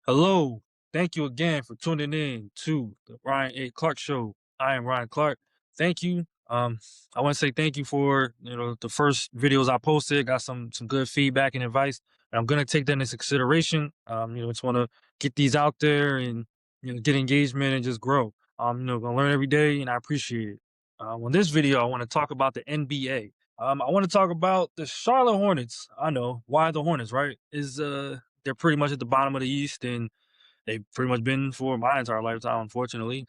Hello. Thank you again for tuning in to the Ryan A. Clark Show. I am Ryan Clark. Thank you. I want to say thank you for the first videos I posted. Got some good feedback and advice. And I'm gonna take that into consideration. Just want to get these out there and get engagement and just grow. Gonna learn every day, and I appreciate it. On this video, I want to talk about the NBA. I want to talk about the Charlotte Hornets. I know why the Hornets, right? They're pretty much at the bottom of the East, and they've pretty much been for my entire lifetime, unfortunately.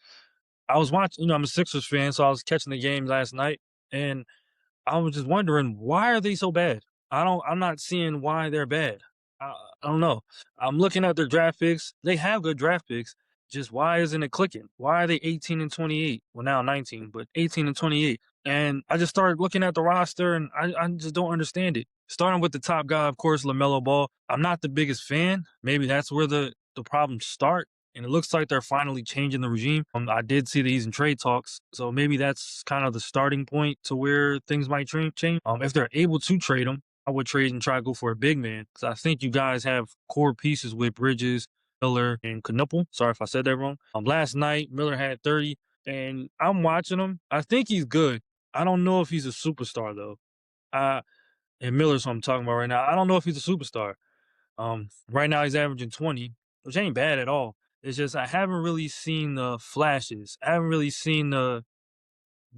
I was watching, I'm a Sixers fan, so I was catching the game last night, and I was just wondering, why are they so bad? I'm not seeing why they're bad. I don't know. I'm looking at their draft picks. They have good draft picks. Just why isn't it clicking? Why are they 18 and 28? Well, now 19, but 18 and 28. And I just started looking at the roster, and I just don't understand it. Starting with the top guy, of course, LaMelo Ball. I'm not the biggest fan. Maybe that's where the problems start. And it looks like they're finally changing the regime. I did see that he's in trade talks, so maybe that's kind of the starting point to where things might change. If they're able to trade him, I would trade and try to go for a big man, because I think you guys have core pieces with Bridges, Miller, and Knuppel. Sorry if I said that wrong. Last night Miller had 30, and I'm watching him. I think he's good. I don't know if he's a superstar though. Uh, and Miller's who I'm talking about right now. I don't know if he's a superstar. Right now he's averaging 20, which ain't bad at all. It's just I haven't really seen the flashes. I haven't really seen the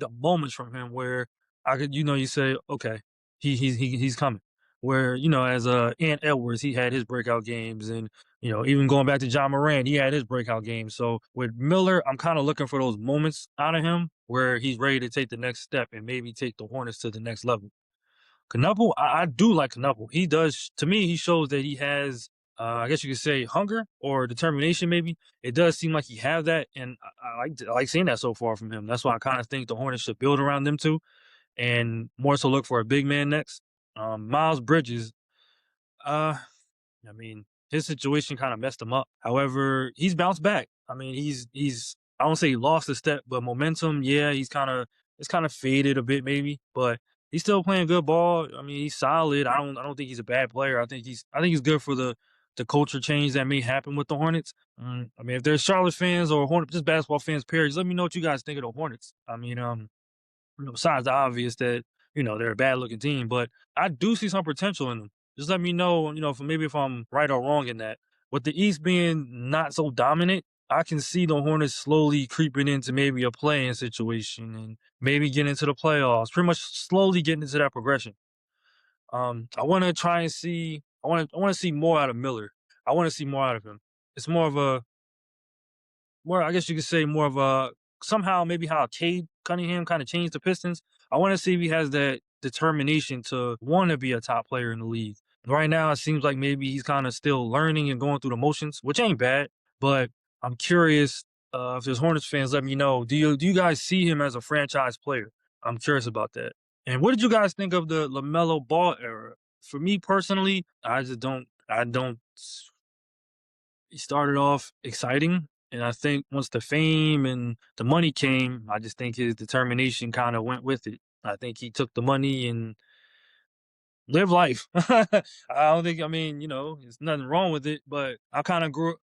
moments from him where I could, you say, okay, he's coming. Where as Ant Edwards, he had his breakout games, and even going back to John Moran, he had his breakout games. So with Miller, I'm kind of looking for those moments out of him where he's ready to take the next step and maybe take the Hornets to the next level. Knuppel, I do like Knuppel. He does, to me, he shows that he has, I guess you could say, hunger or determination. Maybe it does seem like he have that, and I like seeing that so far from him. That's why I kind of think the Hornets should build around them too, and more so look for a big man next. Miles Bridges, uh, I mean, his situation kind of messed him up. However, he's bounced back. I mean, he's I don't say he lost a step, but momentum, yeah, it's kind of faded a bit maybe, but he's still playing good ball. I mean, he's solid. I don't think he's a bad player. I think he's good for the culture change that may happen with the Hornets. I mean, if there's Charlotte fans or Hornet just basketball fans, period, just let me know what you guys think of the Hornets. I mean, besides the obvious that they're a bad looking team, but I do see some potential in them. Just let me know, if I'm right or wrong in that. With the East being not so dominant, I can see the Hornets slowly creeping into maybe a playing situation and maybe getting into the playoffs. Pretty much slowly getting into that progression. I want to try and see. I want to see more out of Miller. I want to see more out of him. It's more of a more, I guess you could say, more of a somehow maybe how Cade Cunningham kind of changed the Pistons. I want to see if he has that determination to want to be a top player in the league. Right now, it seems like maybe he's kind of still learning and going through the motions, which ain't bad. But I'm curious, if there's Hornets fans, let me know. Do you guys see him as a franchise player? I'm curious about that. And what did you guys think of the Lamelo Ball era? For me personally, I just don't. I don't. He started off exciting, and I think once the fame and the money came, I just think his determination kind of went with it. I think he took the money and lived life. I don't think, I mean, there's nothing wrong with it, but I grew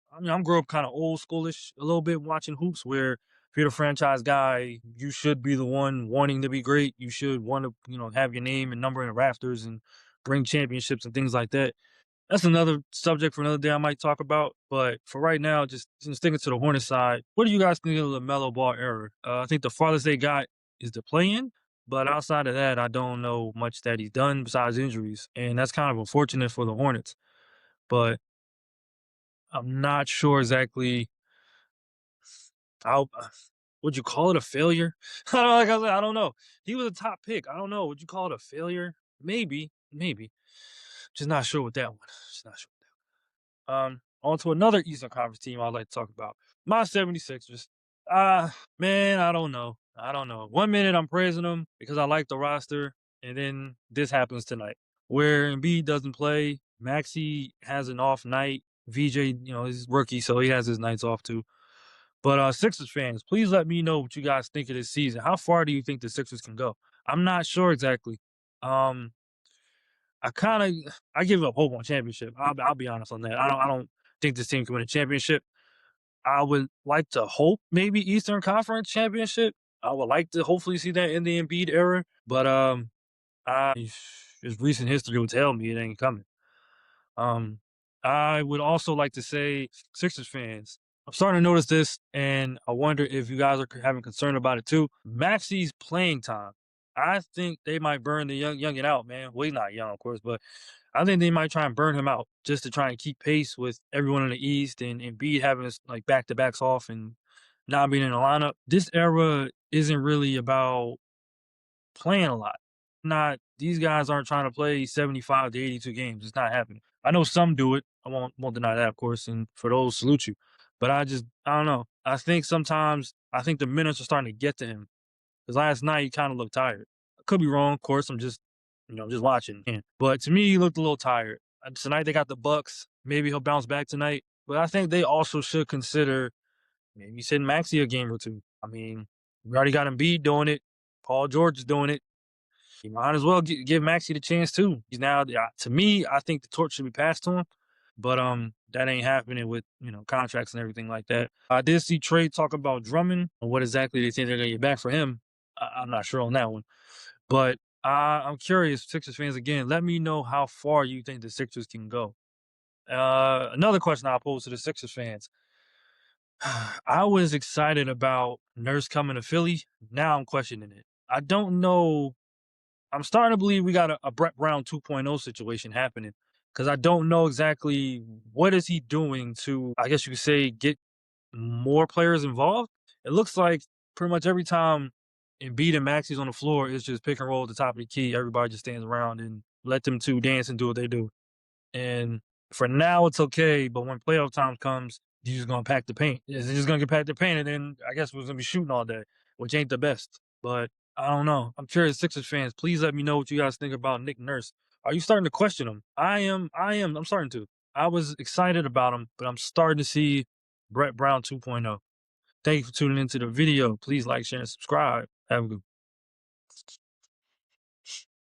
up kind of old schoolish a little bit watching hoops, where if you're the franchise guy, you should be the one wanting to be great. You should want to, have your name and number in the rafters and bring championships and things like that. That's another subject for another day I might talk about. But for right now, just sticking to the Hornet side, what do you guys think of the Mellow Ball era? I think the farthest they got is the play-in, but outside of that, I don't know much that he's done besides injuries, and that's kind of unfortunate for the Hornets. But I'm not sure exactly how would you call it a failure? I don't like I said, I don't know. He was a top pick. I don't know. Would you call it a failure? Maybe, maybe. Just not sure with that one. Just not sure. On to another Eastern Conference team I'd like to talk about. My 76ers. Man, I don't know. I don't know. One minute I'm praising them because I like the roster, and then this happens tonight where Embiid doesn't play. Maxi has an off night. VJ, he's rookie, so he has his nights off too. But Sixers fans, please let me know what you guys think of this season. How far do you think the Sixers can go? I'm not sure exactly. Um, I give up hope on championship. I'll be honest on that. I don't. think this team can win a championship. I would like to hope maybe Eastern Conference championship. I would like to hopefully see that in the Embiid era, but just recent history would tell me it ain't coming. Um, I would also like to say, Sixers fans, I'm starting to notice this, and I wonder if you guys are having concern about it too. Maxi's playing time. I think they might burn the youngin out, man. Well, he's not young, of course, but I think they might try and burn him out just to try and keep pace with everyone in the East and Embiid having his like back to backs off and not being in the lineup. This era isn't really about playing a lot. Not these guys aren't trying to play 75 to 82 games. It's not happening. I know some do it. I won't deny that, of course, and for those, salute you. But I don't know. I think sometimes I think the minutes are starting to get to him. Because last night he kind of looked tired. I could be wrong, of course. I'm just just watching. Yeah. But to me, he looked a little tired. Tonight they got the Bucks. Maybe he'll bounce back tonight. But I think they also should consider maybe sitting Maxi a game or two. I mean, we already got Embiid doing it. Paul George is doing it. You might as well give Maxey the chance too. He's now, to me, I think the torch should be passed to him, but that ain't happening with contracts and everything like that. I did see Trey talk about Drummond and what exactly they think they're gonna get back for him. I'm not sure on that one, but I'm curious, Sixers fans. Again, let me know how far you think the Sixers can go. Another question I'll pose to the Sixers fans. I was excited about Nurse coming to Philly. Now I'm questioning it. I don't know. I'm starting to believe we got a Brett Brown 2.0 situation happening because I don't know exactly what is he doing to, I guess you could say, get more players involved. It looks like pretty much every time Embiid and Maxi's on the floor, it's just pick and roll at the top of the key. Everybody just stands around and let them two dance and do what they do. And for now, it's okay. But when playoff time comes, you're just gonna pack the paint. It's just gonna get packed the paint, and then I guess we're gonna be shooting all day, which ain't the best. But I don't know. I'm curious, Sixers fans. Please let me know what you guys think about Nick Nurse. Are you starting to question him? I am. I am. I'm starting to. I was excited about him, but I'm starting to see Brett Brown 2.0. Thank you for tuning into the video. Please like, share, and subscribe. Have a good